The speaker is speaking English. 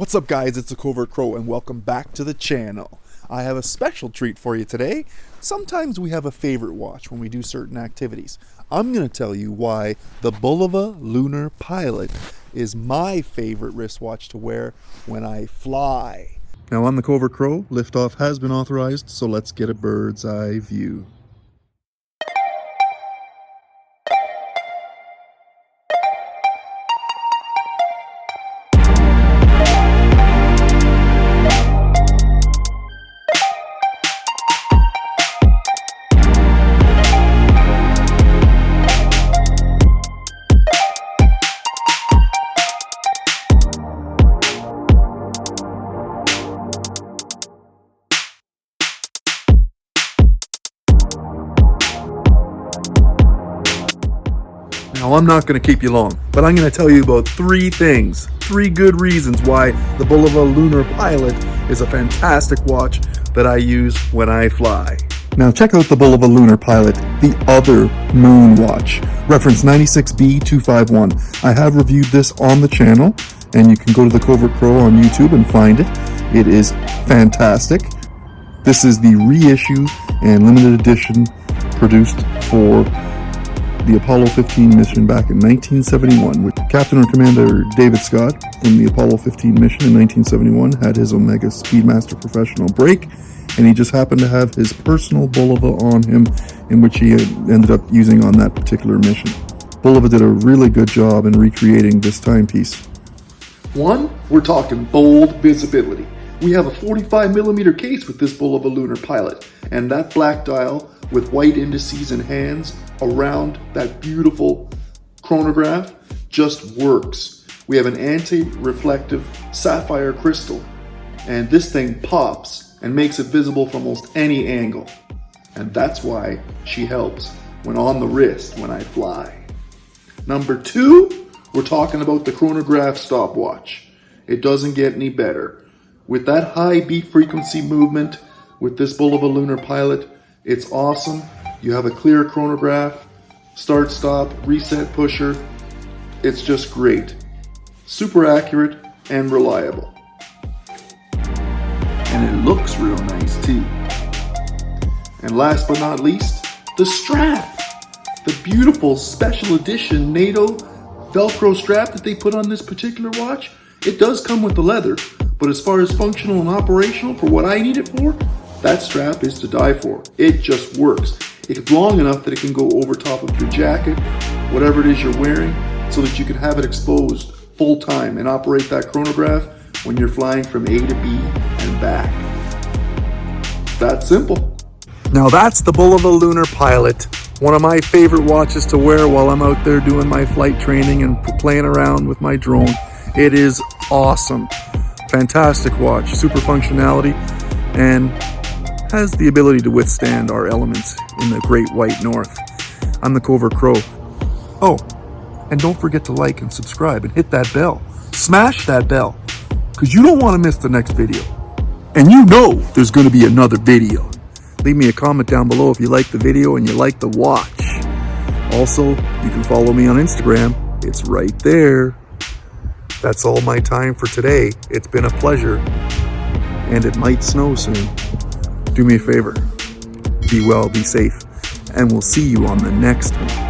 What's up guys, it's TheCovertCrow and welcome back to the channel. I have a special treat for you today. Sometimes we have a favorite watch when we do certain activities. I'm going to tell you why the BULOVA Lunar Pilot is my favorite wristwatch to wear when I fly. Now on TheCovertCrow, liftoff has been authorized, so let's get a bird's eye view. Now I'm not going to keep you long, but I'm going to tell you about three good reasons why the BULOVA Lunar Pilot is a fantastic watch that I use when I fly. Now check out the BULOVA Lunar Pilot, the other moon watch, reference 96B251. I have reviewed this on the channel, and you can go to TheCovertCrow on YouTube and find it. It is fantastic. This is the reissue and limited edition produced for the Apollo 15 mission back in 1971, with Captain or Commander David Scott from the Apollo 15 mission in 1971 had his Omega Speedmaster professional break, and he just happened to have his personal BULOVA on him, in which he ended up using on that particular mission. BULOVA did a really good job in recreating this timepiece. One, we're talking bold visibility. We have a 45mm case with this BULOVA Lunar Pilot, and that black dial with white indices and hands around that beautiful chronograph just works. We have an anti-reflective sapphire crystal, and this thing pops and makes it visible from almost any angle. And that's why she helps when on the wrist when I fly. Number two, we're talking about the chronograph stopwatch. It doesn't get any better. With that high beat frequency movement with this BULOVA Lunar Pilot, it's awesome. You have a clear chronograph, start, stop, reset pusher. It's just great. Super accurate and reliable. And it looks real nice too. And last but not least, the strap. The beautiful special edition NATO Velcro strap that they put on this particular watch. It does come with the leather, but as far as functional and operational for what I need it for, that strap is to die for. It just works. It's long enough that it can go over top of your jacket, whatever it is you're wearing, so that you can have it exposed full time and operate that chronograph when you're flying from A to B and back. That simple. Now that's the BULOVA Lunar Pilot, one of my favorite watches to wear while I'm out there doing my flight training and playing around with my drone. It is awesome. Fantastic watch, super functionality, and has the ability to withstand our elements in the great white north. I'm TheCovertCrow. Oh, and don't forget to like and subscribe and hit that bell. Smash that bell, because you don't want to miss the next video. And you know there's going to be another video. Leave me a comment down below if you like the video and you like the watch. Also, you can follow me on Instagram. It's right there. That's all my time for today. It's been a pleasure. And it might snow soon. Do me a favor. Be well, be safe, and we'll see you on the next one.